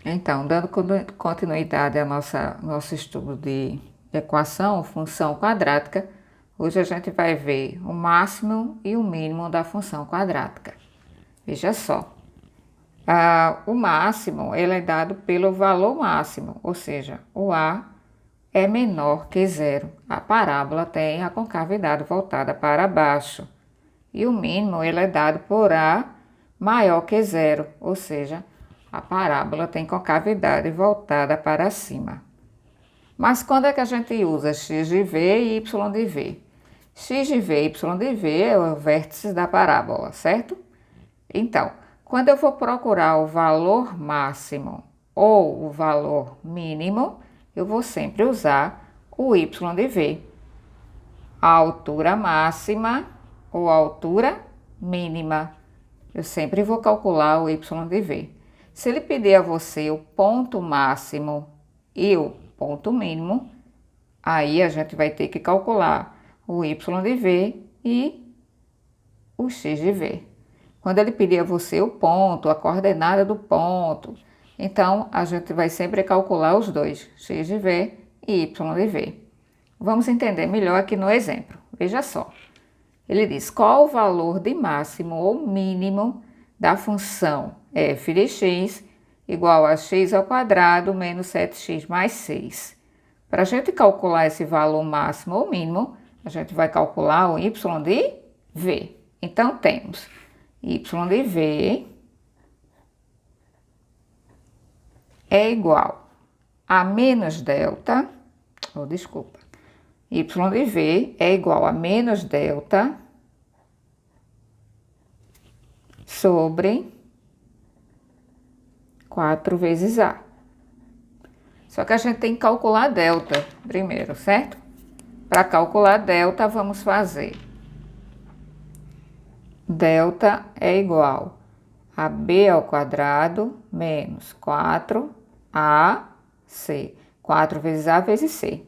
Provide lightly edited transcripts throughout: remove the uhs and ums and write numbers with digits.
Então, dando continuidade ao nosso estudo de equação, função quadrática, hoje a gente vai ver o máximo e o mínimo da função quadrática. Veja só, o máximo ele é dado pelo valor máximo, ou seja, o A é menor que zero. A parábola tem a concavidade voltada para baixo. E o mínimo ele é dado por A maior que zero, ou seja, a parábola tem concavidade voltada para cima. Mas quando é que a gente usa x de v e y de v? X de v e y de v é o vértice da parábola, certo? Então, quando eu for procurar o valor máximo ou o valor mínimo, eu vou sempre usar o y de v. A altura máxima ou a altura mínima. Eu sempre vou calcular o y de v. Se ele pedir a você o ponto máximo e o ponto mínimo, aí a gente vai ter que calcular o y de v e o x de v. Quando ele pedir a você o ponto, a coordenada do ponto, então a gente vai sempre calcular os dois, x de v e y de v. Vamos entender melhor aqui no exemplo. Veja só. Ele diz qual o valor de máximo ou mínimo da função f de x igual a x ao quadrado menos 7x mais 6. Para a gente calcular esse valor máximo ou mínimo, a gente vai calcular o y de v. Então, temos y de v é igual a menos delta, desculpa, y de v é igual a menos delta sobre 4 vezes A. Só que a gente tem que calcular delta primeiro, certo? Para calcular delta, vamos fazer. Delta é igual a B ao quadrado menos 4AC. 4 vezes A vezes C.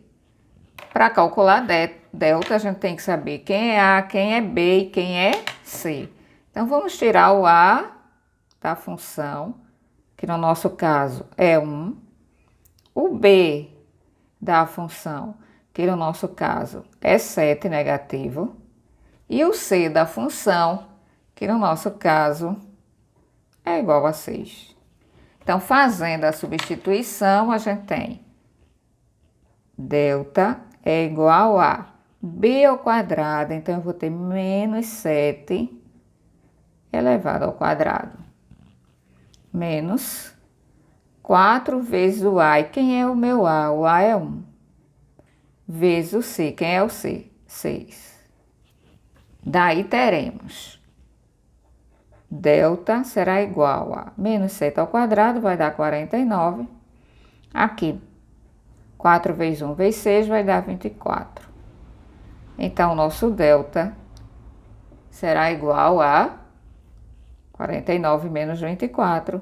Para calcular delta, a gente tem que saber quem é A, quem é B e quem é C. Então, vamos tirar o A da função, que no nosso caso é 1. O B da função, que no nosso caso é 7 negativo. E o C da função, que no nosso caso é igual a 6. Então, fazendo a substituição, a gente tem delta é igual a B ao quadrado, então eu vou ter menos 7 elevado ao quadrado, menos 4 vezes o A. E quem é o meu A? O A é 1. Vezes o C. Quem é o C? 6. Daí teremos delta será igual a menos 7 ao quadrado, vai dar 49. Aqui, 4 vezes 1 vezes 6 vai dar 24. Então, o nosso delta será igual a 49 menos 24,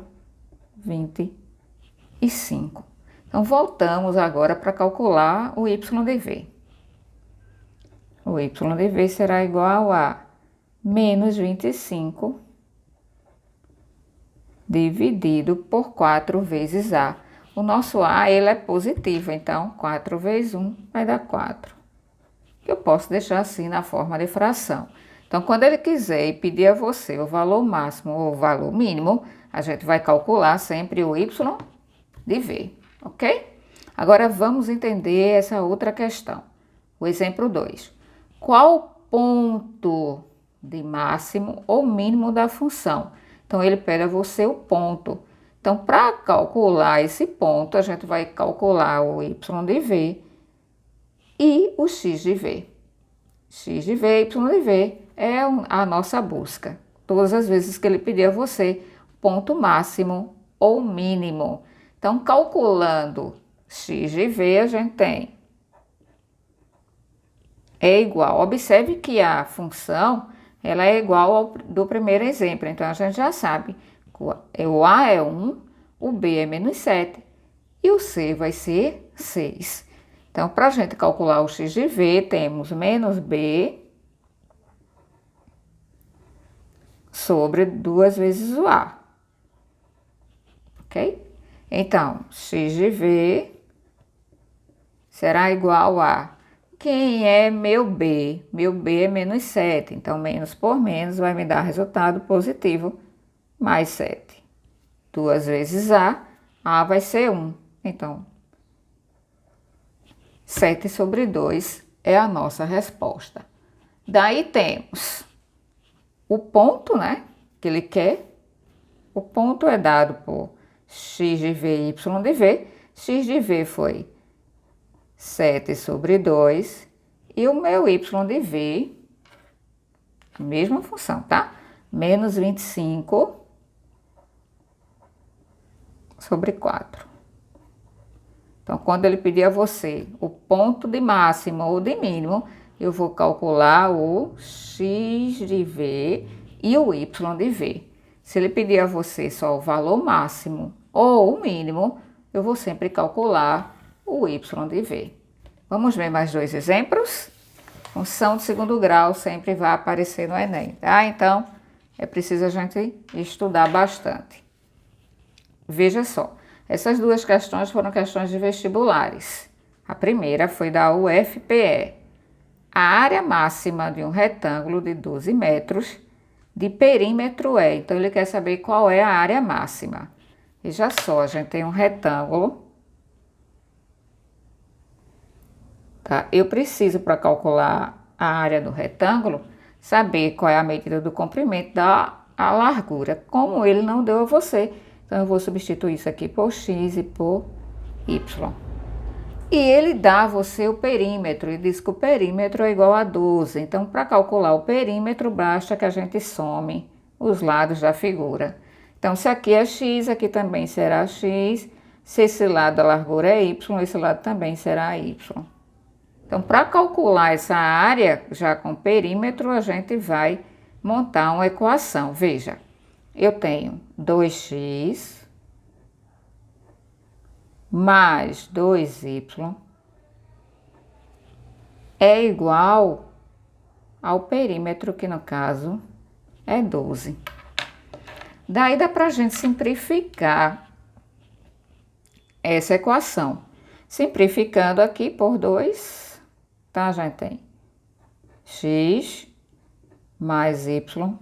25. Então, voltamos agora para calcular o y de v. O y de v será igual a menos 25 dividido por 4 vezes A. O nosso A, ele é positivo, então 4 vezes 1 vai dar 4. Eu posso deixar assim na forma de fração. Então, quando ele quiser e pedir a você o valor máximo ou o valor mínimo, a gente vai calcular sempre o y de v, ok? Agora, vamos entender essa outra questão. O exemplo 2. Qual o ponto de máximo ou mínimo da função? Então, ele pede a você o ponto. Então, para calcular esse ponto, a gente vai calcular o y de v e o x de v. X de v, y de v é a nossa busca. Todas as vezes que ele pedir a você ponto máximo ou mínimo. Então, calculando x de v, a gente tem é igual. Observe que a função ela é igual ao do primeiro exemplo. Então, a gente já sabe que o A é 1, o B é menos 7 e o C vai ser 6. Então, para a gente calcular o x de v, temos menos B sobre 2 vezes o A. Ok? Então, x de v será igual a... Quem é meu b? Meu b é menos 7, então menos por menos vai me dar resultado positivo, mais 7. 2 vezes a vai ser 1. Então, 7 sobre 2 é a nossa resposta. Daí temos o ponto, né, que ele quer. O ponto é dado por x de v e y de v. X de v foi 7 sobre 2. E o meu y de v, a mesma função, tá? Menos 25 sobre 4. Então, quando ele pedir a você o ponto de máximo ou de mínimo, eu vou calcular o x de v e o y de v. Se ele pedir a você só o valor máximo ou o mínimo, eu vou sempre calcular o y de v. Vamos ver mais dois exemplos? Função de segundo grau sempre vai aparecer no Enem, tá? Então, é preciso a gente estudar bastante. Veja só, essas duas questões foram questões de vestibulares. A primeira foi da UFPE. A área máxima de um retângulo de 12 metros de perímetro é. Então, ele quer saber qual é a área máxima. Veja só, a gente tem um retângulo. Tá? Eu preciso, para calcular a área do retângulo, saber qual é a medida do comprimento da largura. Como ele não deu a você, então eu vou substituir isso aqui por x e por y. E ele dá a você o perímetro, e diz que o perímetro é igual a 12. Então, para calcular o perímetro, basta que a gente some os lados da figura. Então, se aqui é x, aqui também será x. Se esse lado da largura é y, esse lado também será y. Então, para calcular essa área, já com perímetro, a gente vai montar uma equação. Veja, eu tenho 2x mais 2y é igual ao perímetro, que no caso é 12. Daí dá para a gente simplificar essa equação. Simplificando aqui por 2, tá? A gente tem x mais y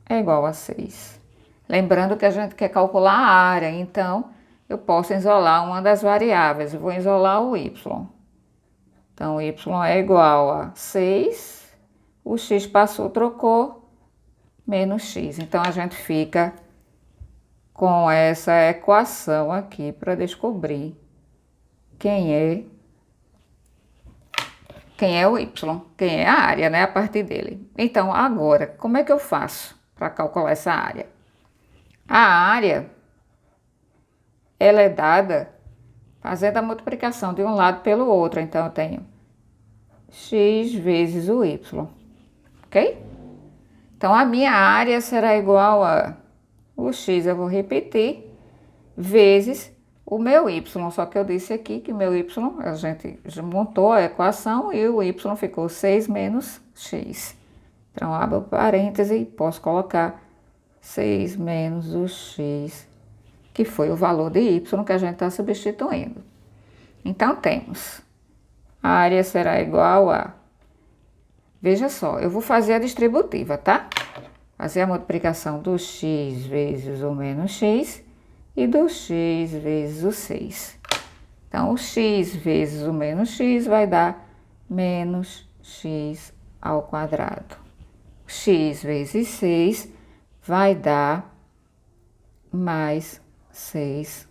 é igual a 6. Lembrando que a gente quer calcular a área, então eu posso isolar uma das variáveis. Eu vou isolar o y. Então, y é igual a 6. O x passou, trocou, menos x. Então, a gente fica com essa equação aqui para descobrir quem é o y, quem é a área, né, a partir dele. Então, agora, como é que eu faço para calcular essa área? A área, ela é dada fazendo a multiplicação de um lado pelo outro. Então, eu tenho x vezes o y, ok? Então, a minha área será igual a o x, eu vou repetir, vezes o meu y. Só que eu disse aqui que o meu y, a gente montou a equação e o y ficou 6 menos x. Então, abro parêntese e posso colocar 6 menos o x, que foi o valor de y que a gente está substituindo. Então, temos a área será igual a... Veja só, eu vou fazer a distributiva, tá? Fazer a multiplicação do x vezes o menos x e do x vezes o 6. Então, o x vezes o menos x vai dar menos x ao quadrado. X vezes 6 vai dar mais 6x.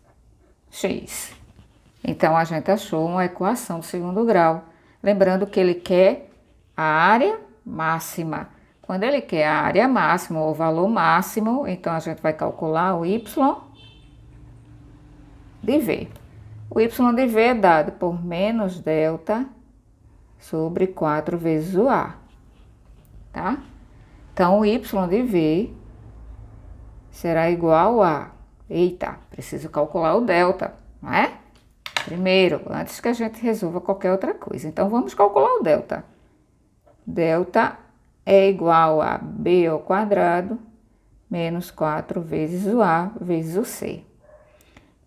Então, a gente achou uma equação de segundo grau. Lembrando que ele quer a área máxima. Quando ele quer a área máxima ou o valor máximo, então a gente vai calcular o y de v. O y de v é dado por menos delta sobre 4 vezes o a, tá? Então, o y de v será igual a... Eita, preciso calcular o delta, não é? Primeiro, antes que a gente resolva qualquer outra coisa. Então, vamos calcular o delta. Delta é igual a b ao quadrado menos 4 vezes o a vezes o c.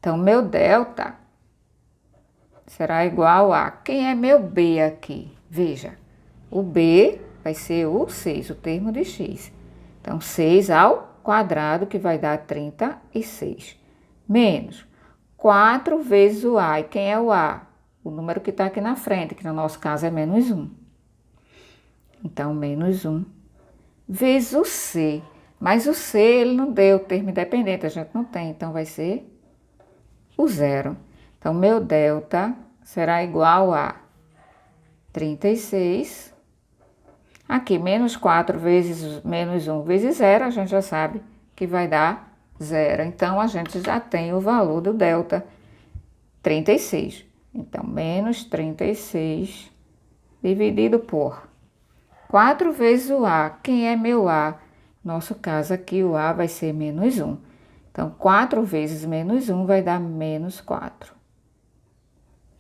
Então, meu delta será igual a... Quem é meu B aqui? Veja, o B vai ser o 6, o termo de x. Então, 6 ao quadrado, que vai dar 36. Menos 4 vezes o A. E quem é o A? O número que está aqui na frente, que no nosso caso é menos 1. Então, menos 1 vezes o C. Mas o C, ele não deu termo independente, a gente não tem. Então, vai ser o 0. Então, meu delta será igual a 36. Aqui, menos 4 vezes menos 1 vezes 0, a gente já sabe que vai dar 0. Então, a gente já tem o valor do delta, 36. Então, menos 36 dividido por 4 vezes o A. Quem é meu A? Nosso caso aqui, o A vai ser menos 1. Então, 4 vezes menos 1 vai dar menos 4.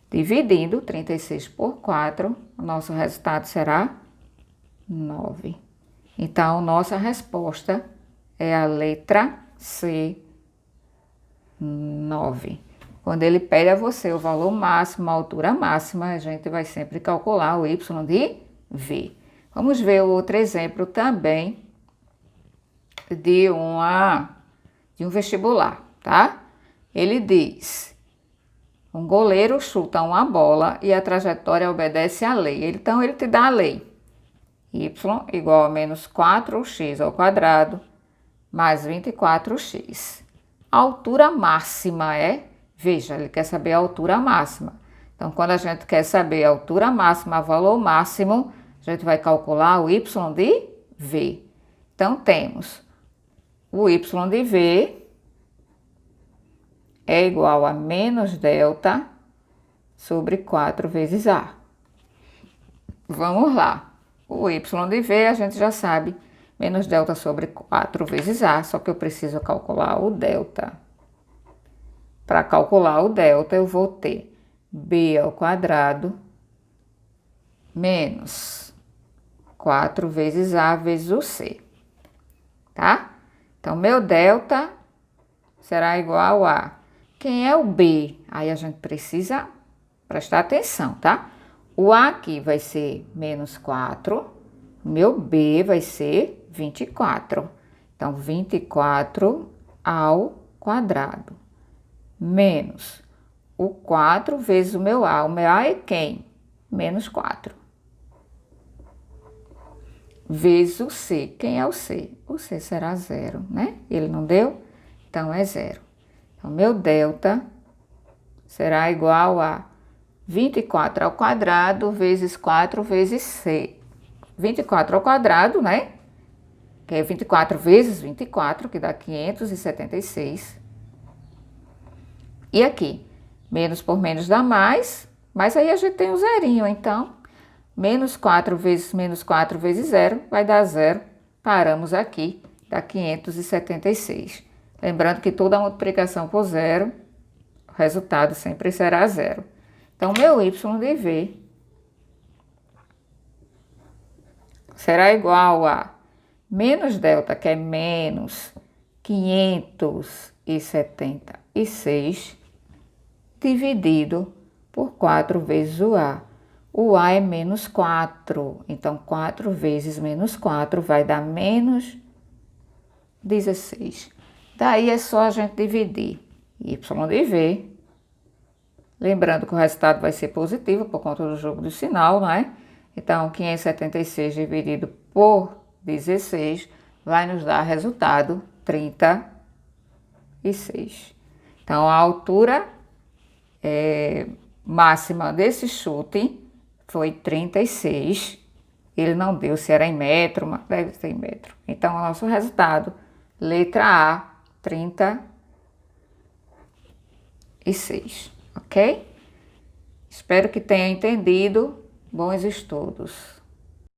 Dividindo 36 por 4, o nosso resultado será 9. Então, nossa resposta é a letra C, 9. Quando ele pede a você o valor máximo, a altura máxima, a gente vai sempre calcular o y de V. Vamos ver o outro exemplo também de um vestibular, tá? Ele diz: um goleiro chuta uma bola e a trajetória obedece à lei. Então, ele te dá a lei. Y igual a menos 4x ao quadrado mais 24x. A altura máxima é... Veja, ele quer saber a altura máxima. Então, quando a gente quer saber a altura máxima, valor máximo, a gente vai calcular o y de V. Então, temos o y de V é igual a menos delta sobre 4 vezes A. Vamos lá. O y de V a gente já sabe, menos delta sobre 4 vezes A, só que eu preciso calcular o delta. Para calcular o delta, eu vou ter B ao quadrado menos 4 vezes A vezes o C, tá? Então, meu delta será igual a... Quem é o B? Aí a gente precisa prestar atenção, tá? O A aqui vai ser menos 4, meu B vai ser 24. Então, 24 ao quadrado, menos o 4 vezes o meu A. O meu A é quem? Menos 4. Vezes o C. Quem é o C? O C será 0, né? Ele não deu? Então, é 0. Então, meu delta será igual a 24 ao quadrado vezes 4 vezes C. 24 ao quadrado, né? Que é 24 vezes 24, que dá 576. E aqui, menos por menos dá mais, mas aí a gente tem um zerinho, então, menos 4 vezes 0 vai dar 0. Paramos aqui, dá 576. Lembrando que toda multiplicação por 0, o resultado sempre será 0. Então, meu y de V será igual a menos delta, que é menos 576, dividido por 4 vezes o A. O A é menos 4, então 4 vezes menos 4 vai dar menos 16. Daí é só a gente dividir y de V. Lembrando que o resultado vai ser positivo por conta do jogo do sinal, né? Então, 576 dividido por 16 vai nos dar resultado 36. Então, a altura máxima desse chute foi 36. Ele não deu se era em metro, mas deve ser em metro. Então, o nosso resultado, letra A, 36. Ok? Espero que tenha entendido. Bons estudos.